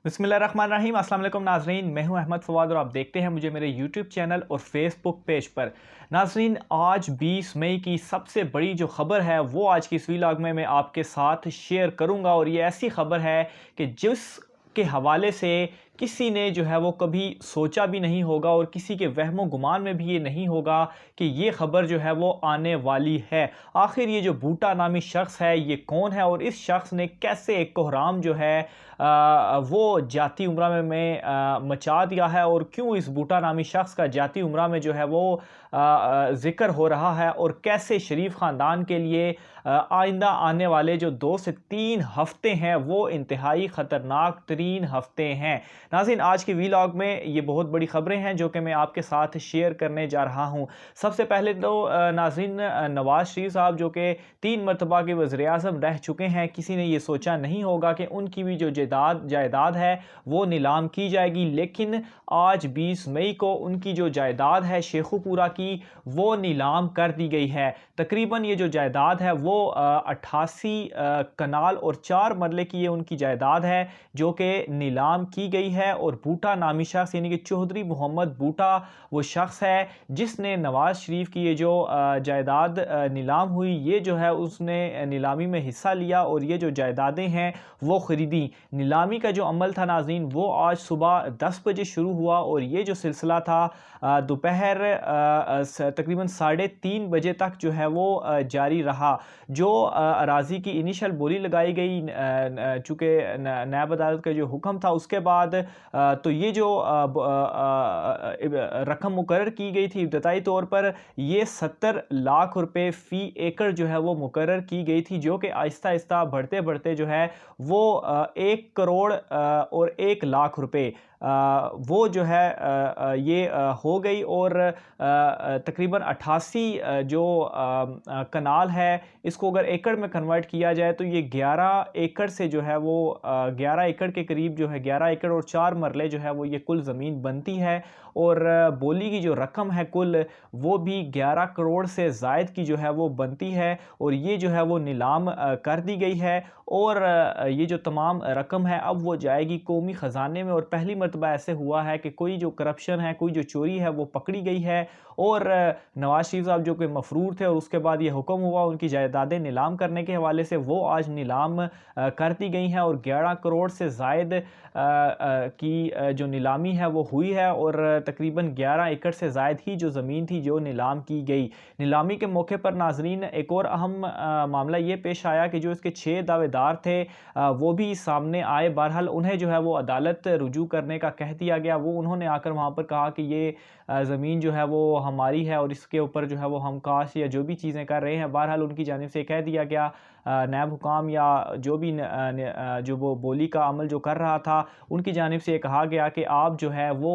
بسم اللہ الرحمن الرحیم۔ السلام علیکم ناظرین، میں ہوں احمد فواد اور آپ دیکھتے ہیں مجھے میرے یوٹیوب چینل اور فیس بک پیج پر۔ ناظرین، آج 20 مئی کی سب سے بڑی جو خبر ہے وہ آج کی اس ویلاگ میں آپ کے ساتھ شیئر کروں گا، اور یہ ایسی خبر ہے کہ جس کے حوالے سے کسی نے جو ہے وہ کبھی سوچا بھی نہیں ہوگا، اور کسی کے وہم و گمان میں بھی یہ نہیں ہوگا کہ یہ خبر جو ہے وہ آنے والی ہے۔ آخر یہ جو بوٹا نامی شخص ہے یہ کون ہے، اور اس شخص نے کیسے ایک کوہرام جو ہے وہ جاتی عمرہ میں مچا دیا ہے، اور کیوں اس بوٹا نامی شخص کا جاتی عمرہ میں جو ہے وہ ذکر ہو رہا ہے، اور کیسے شریف خاندان کے لیے آئندہ آنے والے جو 2 سے 3 ہفتے ہیں وہ انتہائی خطرناک ترین ہفتے ہیں۔ ناظرین، آج کے ویلاگ میں یہ بہت بڑی خبریں ہیں جو کہ میں آپ کے ساتھ شیئر کرنے جا رہا ہوں۔ سب سے پہلے تو ناظرین، نواز شریف صاحب جو کہ 3 مرتبہ کے وزیر اعظم رہ چکے ہیں، کسی نے یہ سوچا نہیں ہوگا کہ ان کی بھی جو جائیداد ہے وہ نیلام کی جائے گی، لیکن آج 20 مئی کو ان کی جو جائیداد ہے شیخو پورہ کی وہ نیلام کر دی گئی ہے۔ تقریباً یہ جو جائیداد ہے وہ 88 کنال اور 4 مرلے کی یہ ان کی جائیداد ہے جو کہ نیلام کی گئی ہے، اور بوٹا نامی شخص یعنی کہ چودھری محمد بوٹا وہ شخص ہے جس نے نواز شریف کی یہ جو جائیداد نیلام ہوئی، یہ جو ہے اس نے نیلامی میں حصہ لیا اور یہ جو جائیدادیں ہیں وہ خریدی۔ نیلامی کا جو عمل تھا ناظرین وہ آج صبح 10 بجے شروع ہوا، اور یہ جو سلسلہ تھا دوپہر تقریباً 3:30 بجے تک جو ہے وہ جاری رہا۔ جو اراضی کی انیشل بولی لگائی گئی چونکہ نیب عدالت کا جو حکم تھا اس کے بعد تو یہ جو رقم مقرر کی گئی تھی ابتدائی طور پر یہ 70 لاکھ روپے فی ایکڑ جو ہے وہ مقرر کی گئی تھی، جو کہ آہستہ آہستہ بڑھتے بڑھتے جو ہے وہ 1 کروڑ اور 1 لاکھ روپے وہ جو ہے یہ ہو گئی، اور تقریباً 88 جو کنال ہے اس کو اگر ایکڑ میں کنورٹ کیا جائے تو یہ 11 ایکڑ سے جو ہے وہ 11 ایکڑ کے قریب جو ہے 11 ایکڑ اور 4 مرلے جو ہے وہ یہ کل زمین بنتی ہے، اور بولی کی جو رقم ہے کل وہ بھی 11 کروڑ سے زائد کی جو ہے وہ بنتی ہے، اور یہ جو ہے وہ نیلام کر دی گئی ہے، اور یہ جو تمام رقم ہے اب وہ جائے گی قومی خزانے میں۔ اور پہلی مرتبہ ایسے ہوا ہے کہ کوئی جو کرپشن ہے، کوئی جو چوری ہے وہ پکڑی گئی ہے، اور نواز شریف صاحب جو کہ مفرور تھے اور اس کے بعد یہ حکم ہوا ان کی جائیدادیں نیلام کرنے کے حوالے سے، وہ آج نیلام کر دی گئی ہیں، اور 11 کروڑ سے زائد کی جو نیلامی ہے وہ ہوئی ہے، اور تقریباً 11 ایکڑ سے زائد ہی جو زمین تھی جو نیلام کی گئی۔ نیلامی کے موقع پر ناظرین ایک اور اہم معاملہ یہ پیش آیا کہ جو اس کے 6 دعوے دار تھے وہ بھی سامنے آئے۔ بہرحال انہیں جو ہے وہ عدالت رجوع کرنے کا کہہ دیا گیا، وہ انہوں نے آ کر وہاں پر کہا کہ یہ زمین جو ہے وہ ہماری ہے اور اس کے اوپر جو ہے وہ ہم کاشت یا جو بھی چیزیں کر رہے ہیں، بہرحال ان کی جانب سے کہہ دیا گیا، نیب حکام یا جو بھی جو وہ بولی کا عمل جو کر رہا تھا ان کی جانب سے یہ کہا گیا کہ آپ جو ہے وہ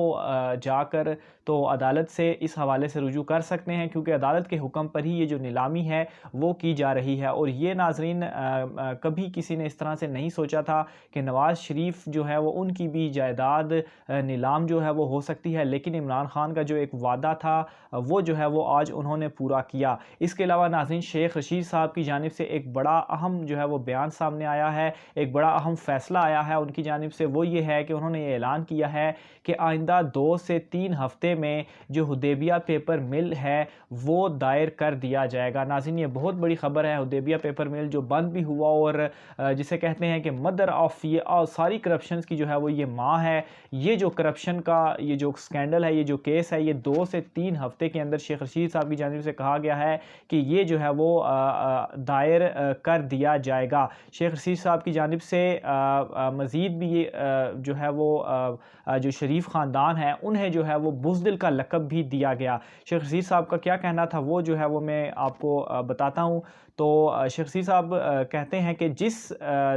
جا کر تو عدالت سے اس حوالے سے رجوع کر سکتے ہیں، کیونکہ عدالت کے حکم پر ہی یہ جو نیلامی ہے وہ کی جا رہی ہے۔ اور یہ ناظرین کبھی کسی نے اس طرح سے نہیں سوچا تھا کہ نواز شریف جو ہے وہ ان کی بھی جائیداد نیلام جو ہے وہ ہو سکتی ہے، لیکن عمران خان کا جو ایک وعدہ تھا وہ جو ہے وہ آج انہوں نے پورا کیا۔ اس کے علاوہ ناظرین شیخ رشید صاحب کی جانب سے ایک بڑا اہم جو ہے وہ بیان سامنے آیا ہے، ایک بڑا اہم فیصلہ آیا ہے ان کی جانب سے، وہ یہ ہے کہ انہوں نے یہ اعلان کیا ہے کہ آئندہ 2 سے 3 ہفتے میں جو حدیبیہ پیپر مل ہے وہ دائر کر دیا جائے گا۔ ناظرین یہ بہت بڑی خبر ہے، حدیبیہ پیپر مل جو بند بھی ہوا اور جسے کہتے ہیں کہ مدر آف یہ ساری کرپشنز کی جو ہے وہ یہ ماں ہے، یہ جو کرپشن کا یہ جو سکینڈل ہے، یہ جو کیس ہے، یہ 2 سے 3 ہفتے کے اندر شیخ رشید صاحب کی جانب سے کہا گیا ہے کہ یہ جو ہے وہ دائر کر دیا جائے گا۔ شیخ رشید صاحب کی جانب سے مزید بھی جو ہے وہ جو شریف خاندان ہے انہیں جو ہے وہ بزدل کا لقب بھی دیا گیا۔ شیخ رشید صاحب کا کیا کہنا تھا وہ جو ہے وہ میں آپ کو بتاتا ہوں۔ تو شیخ رشید صاحب کہتے ہیں کہ جس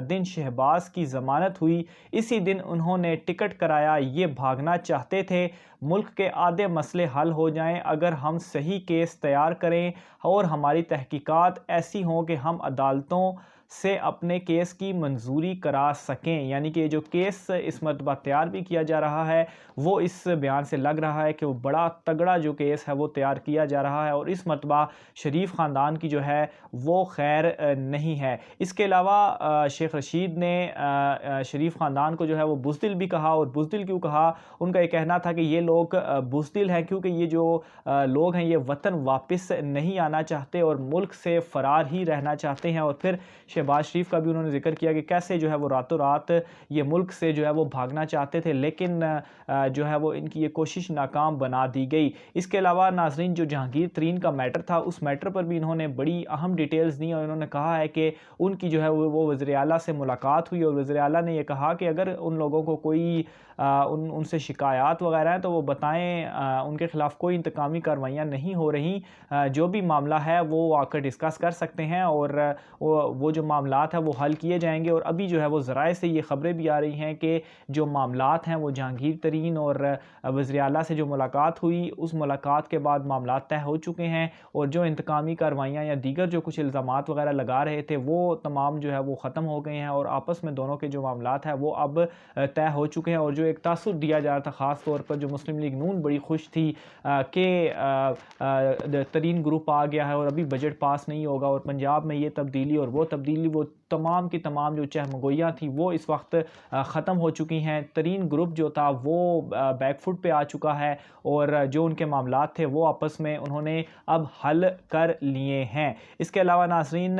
دن شہباز کی ضمانت ہوئی اسی دن انہوں نے ٹکٹ کرایا، یہ بھاگنا چاہتے تھے، ملک کے آدھے مسئلے حل ہو جائیں اگر ہم صحیح کیس تیار کریں اور ہماری تحقیقات ایسی ہوں کہ ہم عدالتوں سے اپنے کیس کی منظوری کرا سکیں. یعنی کہ جو کیس اس مرتبہ تیار بھی کیا جا رہا ہے وہ اس بیان سے لگ رہا ہے کہ وہ بڑا تگڑا جو کیس ہے وہ تیار کیا جا رہا ہے اور اس مرتبہ شریف خاندان کی جو ہے وہ خیر نہیں ہے. اس کے علاوہ شیخ رشید نے شریف خاندان کو جو ہے وہ بزدل بھی کہا. اور بزدل کیوں کہا؟ ان کا یہ کہنا تھا کہ یہ لوگ بزدل ہیں کیونکہ یہ جو لوگ ہیں یہ وطن واپس نہیں آنا چاہتے اور ملک سے فرار ہی رہنا چاہتے ہیں. اور پھر شہباز شریف کا بھی انہوں نے ذکر کیا کہ کیسے جو ہے وہ راتوں رات یہ ملک سے جو ہے وہ بھاگنا چاہتے تھے لیکن جو ہے وہ ان کی یہ کوشش ناکام بنا دی گئی. اس کے علاوہ ناظرین جو جہانگیر ترین کا میٹر تھا اس میٹر پر بھی انہوں نے بڑی اہم ڈیٹیلز دی اور انہوں نے کہا ہے کہ ان کی جو ہے وہ وزیر اعلیٰ سے ملاقات ہوئی اور وزیر اعلیٰ نے یہ کہا کہ اگر ان لوگوں کو کوئی ان سے شکایات وغیرہ ہیں تو وہ بتائیں, ان کے خلاف کوئی انتقامی کارروائیاں نہیں ہو رہی, جو بھی معاملہ ہے وہ آ کر ڈسکس کر سکتے ہیں اور وہ جو معاملات ہیں وہ حل کیے جائیں گے. اور ابھی جو ہے وہ ذرائع سے یہ خبریں بھی آ رہی ہیں کہ جو معاملات ہیں وہ جہانگیر ترین اور وزیر اعلیٰ سے جو ملاقات ہوئی اس ملاقات کے بعد معاملات طے ہو چکے ہیں اور جو انتقامی کارروائیاں یا دیگر جو کچھ الزامات وغیرہ لگا رہے تھے وہ تمام جو ہے وہ ختم ہو گئے ہیں اور آپس میں دونوں کے جو معاملات ہیں وہ اب طے ہو چکے ہیں. اور جو ایک تاثر دیا جا رہا تھا خاص طور پر جو مسلم لیگ نون بڑی خوش تھی کہ ترین گروپ آ گیا ہے اور ابھی بجٹ پاس نہیں ہوگا اور پنجاب میں یہ تبدیلی اور وہ تبدیلی, وہ تمام کی تمام جو چہمگوئیاں تھیں وہ اس وقت ختم ہو چکی ہیں. ترین گروپ جو تھا وہ بیک فٹ پہ آ چکا ہے اور جو ان کے معاملات تھے وہ آپس میں انہوں نے اب حل کر لیے ہیں. اس کے علاوہ ناظرین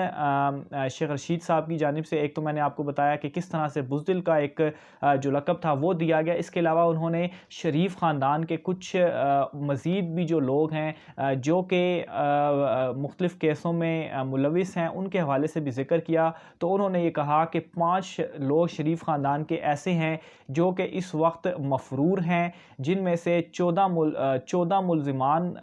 شیخ رشید صاحب کی جانب سے ایک تو میں نے آپ کو بتایا کہ کس طرح سے بزدل کا ایک جو لقب تھا وہ دیا گیا. اس کے علاوہ انہوں نے شریف خاندان کے کچھ مزید بھی جو لوگ ہیں جو کہ مختلف کیسوں میں ملوث ہیں ان کے حوالے سے بھی ذکر کیا. تو انہوں نے یہ کہا کہ 5 لوگ شریف خاندان کے ایسے ہیں جو کہ اس وقت مفرور ہیں جن میں سے 14 ملزمان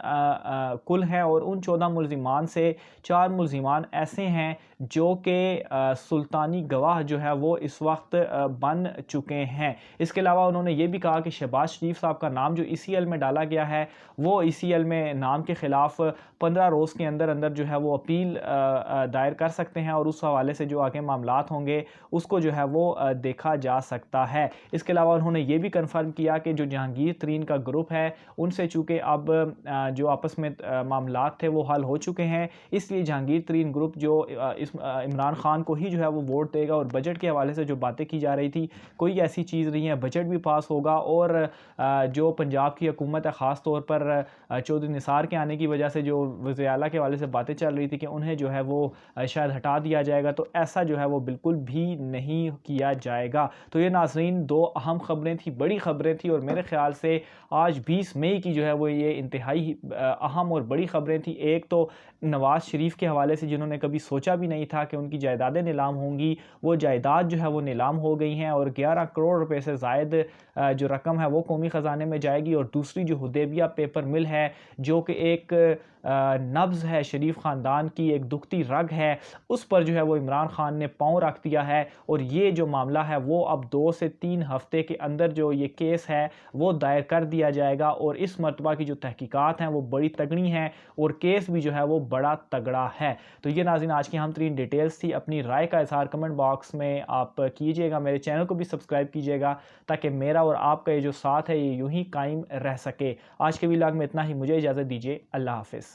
کل ہیں اور ان 14 ملزمان سے 4 ملزمان ایسے ہیں جو کہ سلطانی گواہ جو ہے وہ اس وقت بن چکے ہیں. اس کے علاوہ انہوں نے یہ بھی کہا کہ شہباز شریف صاحب کا نام جو ECL میں ڈالا گیا ہے وہ ECL میں نام کے خلاف 15 روز کے اندر اندر جو ہے وہ اپیل دائر کر سکتے ہیں اور اس حوالے سے جو آگے معاملات ہوں گے اس کو جو ہے وہ دیکھا جا سکتا ہے. اس کے علاوہ انہوں نے یہ بھی کنفرم کیا کہ جو جہانگیر ترین کا گروپ ہے ان سے چونکہ اب جو آپس میں معاملات تھے وہ حل ہو چکے ہیں اس لیے جہانگیر ترین گروپ جو عمران خان کو ہی جو ہے وہ ووٹ دے گا. اور بجٹ کے حوالے سے جو باتیں کی جا رہی تھی کوئی ایسی چیز نہیں ہے, بجٹ بھی پاس ہوگا اور جو پنجاب کی حکومت ہے خاص طور پر چودھری نثار کے آنے کی وجہ سے جو وزیر اعلیٰ کے حوالے سے باتیں چل رہی تھی کہ انہیں جو ہے وہ شاید ہٹا دیا جائے گا, تو ایسا جو ہے وہ بالکل بھی نہیں کیا جائے گا. تو یہ ناظرین 2 اہم خبریں تھیں, بڑی خبریں تھیں اور میرے خیال سے آج 20 مئی کی جو ہے وہ یہ انتہائی اہم اور بڑی خبریں تھیں. ایک تو نواز شریف کے حوالے سے جنہوں نے کبھی سوچا بھی نہیں تھا کہ ان کی جائیدادیں نیلام ہوں گی, وہ جائیداد جو ہے وہ نیلام ہو گئی ہیں اور 11 کروڑ روپے سے زائد جو رقم ہے وہ قومی خزانے میں جائے گی. اور دوسری جو حدیبیہ پیپر مل ہے جو کہ ایک نبض ہے شریف خاندان کی, ایک دکھتی رگ ہے, اس پر جو ہے وہ عمران خان نے پاؤں رکھ دیا ہے اور یہ جو معاملہ ہے وہ اب 2 سے 3 ہفتے کے اندر جو یہ کیس ہے وہ دائر کر دیا جائے گا. اور اس مرتبہ کی جو تحقیقات ہیں وہ بڑی تگڑی ہیں اور کیس بھی جو ہے وہ بڑا تگڑا ہے. تو یہ ناظرین آج کی اہم ترین ڈیٹیلز تھی. اپنی رائے کا اظہار کمنٹ باکس میں آپ کیجئے گا, میرے چینل کو بھی سبسکرائب کیجئے گا تاکہ میرا اور آپ کا یہ جو ساتھ ہے یہ یوں ہی قائم رہ سکے. آج کے ولاگ میں اتنا ہی, مجھے اجازت دیجیے, اللہ حافظ.